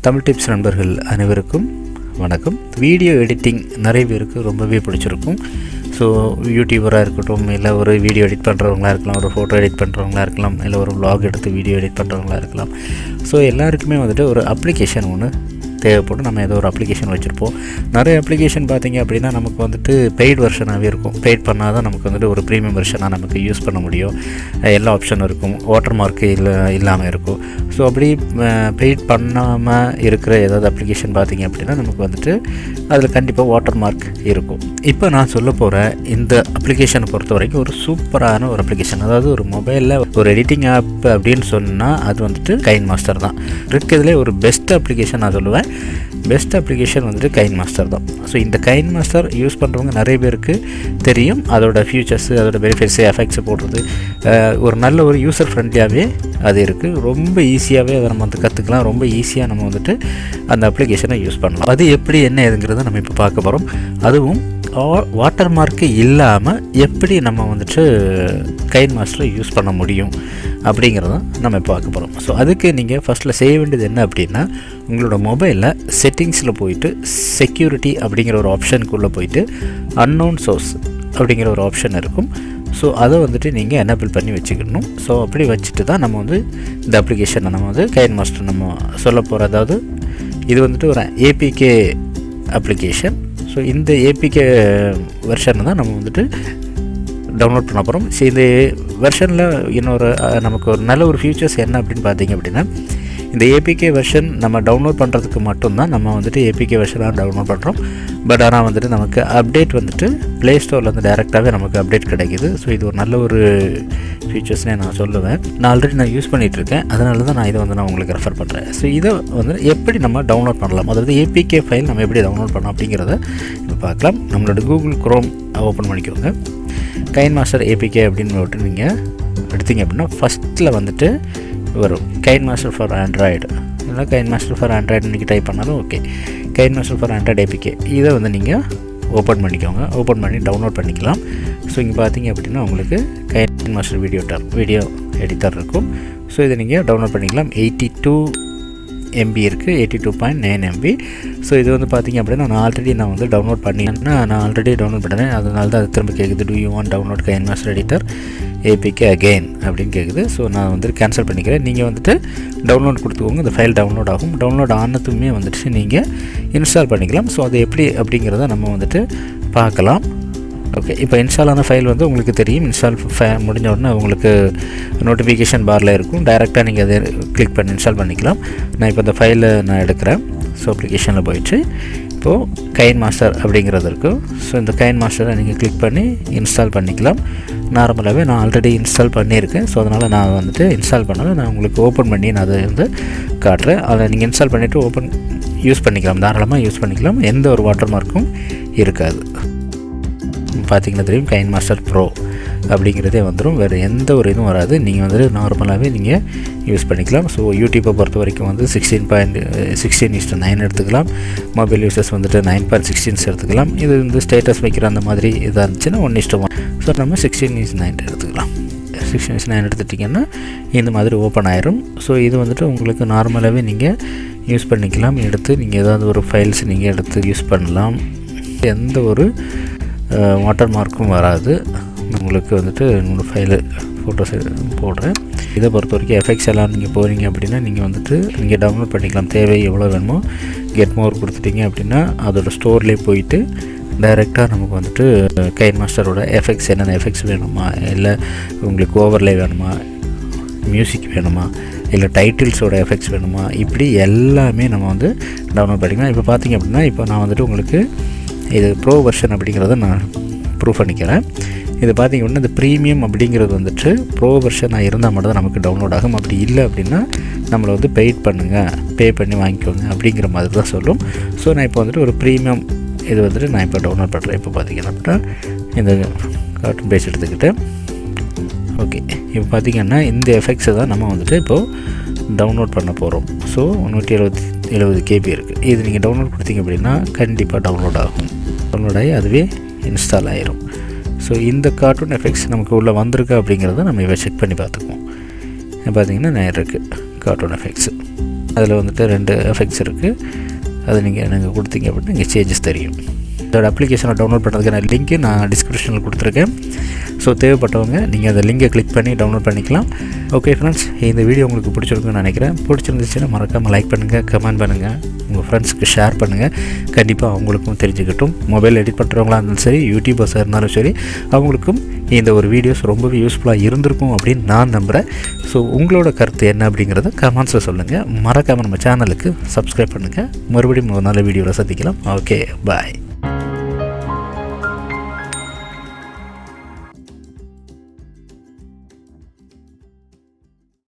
Tamil tips நண்பர்கள் அனைவருக்கும் வணக்கம். வீடியோ எடிட்டிங் நிறைய பேருக்கு ரொம்பவே பிடிச்சிருக்கும். ஸோ யூடியூபராக இருக்கட்டும், இல்லை ஒரு வீடியோ எடிட் பண்ணுறவங்களா இருக்கலாம், ஒரு ஃபோட்டோ எடிட் பண்ணுறவங்களா இருக்கலாம், இல்லை ஒரு vlog எடுத்து வீடியோ எடிட் பண்ணுறவங்களா இருக்கலாம். ஸோ எல்லாருக்குமே வந்துட்டு ஒரு அப்ளிகேஷன் ஒன்று தேவைப்படும். நம்ம ஏதோ ஒரு அப்ளிகேஷன் வச்சுருப்போம். நிறைய அப்ளிகேஷன் பார்த்திங்க அப்படின்னா நமக்கு வந்துட்டு பெய்ட் வெர்ஷனாகவே இருக்கும். பெய்ட் பண்ணால் தான் நமக்கு வந்துட்டு ஒரு ப்ரீமியம் வெர்ஷனாக நமக்கு யூஸ் பண்ண முடியும். எல்லா ஆப்ஷனும் இருக்கும், வாட்டர்மார்க்கு இல்லாமல் இருக்கும். ஸோ அப்படி பெய்ட் பண்ணாமல் இருக்கிற ஏதாவது அப்ளிகேஷன் பார்த்திங்க அப்படின்னா நமக்கு வந்துட்டு அதில் கண்டிப்பாக வாட்டர்மார்க் இருக்கும். இப்போ நான் சொல்ல போகிற இந்த அப்ளிகேஷனை பொறுத்த வரைக்கும் ஒரு சூப்பரான ஒரு அப்ளிகேஷன். அதாவது ஒரு மொபைலில் ஒரு எடிட்டிங் ஆப் அப்படின்னு சொன்னால் அது வந்துட்டு கைன்மாஸ்டர் தான். இருக்கிறதுலே ஒரு பெஸ்ட் அப்ளிகேஷன் நான் சொல்லுவேன். பெஸ்ட் அப்ளிகேஷன் வந்துட்டு கைன்மாஸ்டர் தான். ஸோ இந்த கைன்மாஸ்டர் யூஸ் பண்ணுறவங்க நிறைய பேருக்கு தெரியும். அதோட ஃபியூச்சர்ஸு, அதோட பெனிஃபிட்ஸு, எஃபெக்ட்ஸு போடுறது ஒரு நல்ல ஒரு யூசர் ஃப்ரெண்ட்லியாகவே அது இருக்குது. ரொம்ப ஈஸியாகவே அதை நம்ம வந்து கற்றுக்கலாம். ரொம்ப ஈஸியாக நம்ம வந்துட்டு அந்த அப்ளிகேஷனை யூஸ் பண்ணலாம். அது எப்படி என்ன ஏதுங்கிறத நம்ம இப்போ பார்க்க போகிறோம். அதுவும் வாட்டர் மார்க்கு இல்லாமல் எப்படி நம்ம வந்துட்டு கைன்மாஸ்டரை யூஸ் பண்ண முடியும் அப்படிங்கிறதான் நம்ம இப்போ பார்க்க போகிறோம். ஸோ அதுக்கு நீங்கள் ஃபஸ்ட்டில் செய்ய வேண்டியது என்ன அப்படின்னா, உங்களோட மொபைலில் செட்டிங்ஸில் போயிட்டு செக்யூரிட்டி அப்படிங்கிற ஒரு ஆப்ஷனுக்குள்ளே போயிட்டு அன்னோன் சோர்ஸ் அப்படிங்கிற ஒரு ஆப்ஷன் இருக்கும். ஸோ அதை வந்துட்டு நீங்கள் எனேபிள் பண்ணி வச்சுக்கணும். ஸோ அப்படி வச்சுட்டு தான் நம்ம வந்து இந்த அப்ளிகேஷனை நம்ம வந்து கைன்மாஸ்டர் நம்ம சொல்ல போகிற, அதாவது இது வந்துட்டு ஒரு ஏபிகே அப்ளிகேஷன். ஸோ இந்த ஏபிகே வெர்ஷனை தான் நம்ம வந்துட்டு டவுன்லோட் பண்ண போகிறோம். ஸோ இந்த வெர்ஷனில் இன்னொரு நமக்கு ஒரு நல்ல ஒரு ஃபியூச்சர்ஸ் என்ன அப்படின்னு பார்த்தீங்க அப்படின்னா, இந்த ஏபிகே வெர்ஷன் நம்ம டவுன்லோட் பண்ணுறதுக்கு மட்டும்தான் நம்ம வந்துட்டு ஏபிகே வெர்ஷனாக டவுன்லோட் பண்ணுறோம். பட் ஆனால் வந்துட்டு நமக்கு அப்டேட் வந்துட்டு ப்ளே ஸ்டோர்லேருந்து டேரெக்டாகவே நமக்கு அப்டேட் கிடைக்கிது. ஸோ இது ஒரு நல்ல ஒரு ஃபீச்சர்ஸ்னே நான் சொல்லுவேன். நான் ஆல்ரெடி நான் யூஸ் பண்ணிகிட்ருக்கேன், அதனால தான் நான் இதை வந்து நான் உங்களுக்கு ரெஃபர் பண்ணுறேன். ஸோ இதை வந்து எப்படி நம்ம டவுன்லோட் பண்ணலாம், அதாவது ஏபிகே ஃபைல் நம்ம எப்படி டவுன்லோட் பண்ணலாம் அப்படிங்கிறத இப்போ பார்க்கலாம். நம்மளோட கூகுள் குரோம் ஓப்பன் பண்ணிக்கோங்க. கைன்மாஸ்டர் ஏபிகே அப்படின்னு விட்டு நீங்கள் எடுத்தீங்க அப்படின்னா ஃபஸ்ட்டில் வந்துட்டு வரும் கைன்மாஸ்டர் ஃபார் ஆண்ட்ராய்டு. இல்லைனா கைன்மாஸ்டர் ஃபார் ஆண்ட்ராய்டு இன்றைக்கி டைப் பண்ணாலும் okay. KineMaster for Android APK இதை வந்து நீங்கள் ஓப்பன் பண்ணிக்கோங்க. ஓப்பன் பண்ணி டவுன்லோட் பண்ணிக்கலாம். ஸோ இங்கே பார்த்தீங்க அப்படின்னா உங்களுக்கு கைன்மாஸ்டர் வீடியோ எடிட்டர் இருக்கும். ஸோ இதை நீங்கள் டவுன்லோட் பண்ணிக்கலாம். 82 MB இருக்குது, 82.9 MB. ஸோ இது வந்து பார்த்திங்க அப்படின்னா நான் வந்து டவுன்லோட் பண்ணிங்கன்னா நான் ஆல்ரெடி டவுன்லோட் பண்ணிட்டேன். அதனால தான் அது திரும்ப கேட்குது, do you want download KineMaster editor APK again அப்படின்னு கேட்குது. ஸோ நான் வந்துட்டு கேன்சல் பண்ணிக்கிறேன். நீங்கள் வந்துட்டு டவுன்லோட் கொடுத்துக்கோங்க. இந்த ஃபைல் டவுன்லோட் ஆகும். டவுன்லோட் ஆனதுமே வந்துட்டு நீங்கள் இன்ஸ்டால் பண்ணிக்கலாம். ஸோ அது எப்படி அப்படிங்கிறத நம்ம வந்துட்டு பார்க்கலாம். ஓகே, இப்போ இன்ஸ்டால் ஆன ஃபைல் வந்து உங்களுக்கு தெரியும். இன்ஸ்டால் முடிஞ்ச உடனே உங்களுக்கு நோட்டிஃபிகேஷன் பாரில் இருக்கும். டைரெக்டாக நீங்கள் அதை கிளிக் பண்ணி இன்ஸ்டால் பண்ணிக்கலாம். நான் இப்போ இந்த ஃபைலை நான் எடுக்கிறேன். ஸோ அப்ளிகேஷனில் போயிட்டு இப்போது கைன்மாஸ்டர் அப்படிங்கிறது இருக்கும். ஸோ இந்த கைன்மாஸ்டரை நீங்கள் கிளிக் பண்ணி இன்ஸ்டால் பண்ணிக்கலாம். நார்மலாகவே நான் ஆல்ரெடி இன்ஸ்டால் பண்ணியிருக்கேன். ஸோ அதனால் நான் வந்துட்டு இன்ஸ்டால் பண்ணாலும் நான் உங்களுக்கு ஓப்பன் பண்ணி நான் அதை வந்து காட்டுறேன். அதை நீங்கள் இன்ஸ்டால் பண்ணிவிட்டு ஓப்பன் யூஸ் பண்ணிக்கலாம், தாராளமாக யூஸ் பண்ணிக்கலாம். எந்த ஒரு வாட்டர் மார்க்கும் இருக்காது. பார்த்திங்கன்னா தெரியும், கைன்மாஸ்டர் ப்ரோ அப்படிங்கிறதே வந்துடும். வேறு எந்த ஒரு இதுவும் வராது. நீங்கள் வந்துட்டு நார்மலாகவே நீங்கள் யூஸ் பண்ணிக்கலாம். ஸோ யூடியூப்பை பொறுத்த வரைக்கும் வந்து 16:9 எடுத்துக்கலாம். மொபைல் யூசர்ஸ் வந்துட்டு 9.16 எடுத்துக்கலாம். இது வந்து ஸ்டேட்டஸ் வைக்கிற அந்த மாதிரி இதாக இருந்துச்சுன்னா 1:1. ஸோ நம்ம 16:9 எடுத்துக்கலாம். 16:9 எடுத்துட்டிங்கன்னா இந்த மாதிரி ஓப்பன் ஆயிரும். ஸோ இது வந்துட்டு உங்களுக்கு நார்மலாகவே நீங்கள் யூஸ் பண்ணிக்கலாம். எடுத்து நீங்கள் ஏதாவது ஒரு ஃபைல்ஸ் நீங்கள் எடுத்து யூஸ் பண்ணலாம். எந்த ஒரு வாட்டர் மார்க்கும் வராது. உங்களுக்கு வந்துட்டு இன்னொரு ஃபைலு ஃபோட்டோஸ் போடுறேன். இதை பொறுத்த வரைக்கும் எஃபெக்ட்ஸ் எல்லாம் நீங்கள் போகிறீங்க அப்படின்னா நீங்கள் வந்துட்டு நீங்கள் டவுன்லோட் பண்ணிக்கலாம். தேவை எவ்வளோ வேணுமோ கெட் மோர் கொடுத்துட்டீங்க அப்படின்னா அதோடய ஸ்டோர்லேயே போயிட்டு டைரெக்டாக நமக்கு வந்துட்டு கைன்மாஸ்டரோட எஃபெக்ட்ஸ் என்னென்ன எஃபெக்ட்ஸ் வேணுமா, இல்லை உங்களுக்கு ஓவர்லே வேணுமா, மியூசிக் வேணுமா, இல்லை டைட்டில்ஸோட எஃபெக்ட்ஸ் வேணுமா, இப்படி எல்லாமே நம்ம வந்து டவுன்லோட் பண்ணிக்கலாம். இப்போ பார்த்திங்க அப்படின்னா இப்போ நான் வந்துட்டு உங்களுக்கு இது ப்ரோ வெர்ஷன் அப்படிங்கிறத நான் ப்ரூவ் பண்ணிக்கிறேன். இது பார்த்திங்க அப்படின்னா இந்த ப்ரீமியம் அப்படிங்கிறது வந்துட்டு ப்ரோ வெர்ஷனாக இருந்தால் மட்டும் தான் நமக்கு டவுன்லோட் ஆகும். அப்படி இல்லை அப்படின்னா நம்மளை வந்து பெய்ட் பண்ணுங்கள், பே பண்ணி வாங்கிக்கோங்க அப்படிங்கிற மாதிரி தான் சொல்லும். ஸோ நான் இப்போ வந்துட்டு ஒரு ப்ரீமியம் இது வந்துட்டு நான் இப்போ டவுன்லோட் பண்ணுறேன். இப்போ பார்த்திங்கன்னா அப்படின்னா இந்த கார்ட்டூன் பேஸ் எடுத்துக்கிட்டு ஓகே, இப்போ பார்த்திங்கன்னா இந்த எஃபெக்ட்ஸை தான் நம்ம வந்துட்டு இப்போது டவுன்லோட் பண்ண போகிறோம். ஸோ 170 KB இருக்குது. இது நீங்கள் டவுன்லோட் கொடுத்தீங்க அப்படின்னா கண்டிப்பாக டவுன்லோட் ஆகும். டவுன்லோட் ஆகி அதுவே இன்ஸ்டால் ஆகிரும். ஸோ இந்த கார்ட்டூன் எஃபெக்ட்ஸ் நமக்கு உள்ளே வந்திருக்கா அப்படிங்கிறத நம்ம இவை செக் பண்ணி பார்த்துக்குவோம். பார்த்திங்கன்னா நான் இருக்குது கார்ட்டூன் எஃபெக்ட்ஸு. அதில் வந்துட்டு 2 எஃபெக்ட்ஸ் இருக்குது. அதை நீங்கள் கொடுத்தீங்க அப்படின்னா இங்கே சேஞ்சஸ் தெரியும். இதோட அப்ளிகேஷனை டவுன்லோட் பண்ணுறதுக்கான லிங்க்கு நான் டிஸ்கிரிப்ஷனில் கொடுத்துருக்கேன். ஸோ தேவைப்பட்டவங்க நீங்கள் அந்த லிங்கை கிளிக் பண்ணி டவுன்லோட் பண்ணிக்கலாம். ஓகே ஃப்ரெண்ட்ஸ், இந்த வீடியோ உங்களுக்கு பிடிச்சிருக்குன்னு நினைக்கிறேன். பிடிச்சிருந்துச்சுன்னா மறக்காமல் லைக் பண்ணுங்கள், கமெண்ட் பண்ணுங்கள், உங்கள் ஃப்ரெண்ட்ஸுக்கு ஷேர் பண்ணுங்கள். கண்டிப்பாக அவங்களுக்கும் தெரிஞ்சுக்கிட்டும். மொபைல் எடிட் பண்ணுறவங்களா இருந்தாலும் சரி, யூடியூபர்ஸாக இருந்தாலும் சரி, அவங்களுக்கும் இந்த ஒரு வீடியோஸ் ரொம்பவே யூஸ்ஃபுல்லாக இருந்திருக்கும் அப்படின்னு நான் நம்புகிறேன். ஸோ உங்களோட கருத்து என்ன அப்படிங்கிறத கமெண்ட்ஸில் சொல்லுங்கள். மறக்காமல் நம்ம சேனலுக்கு சப்ஸ்கிரைப் பண்ணுங்கள். மறுபடியும் ஒரு நல்ல வீடியோவில் சந்திக்கலாம். ஓகே, பாய்.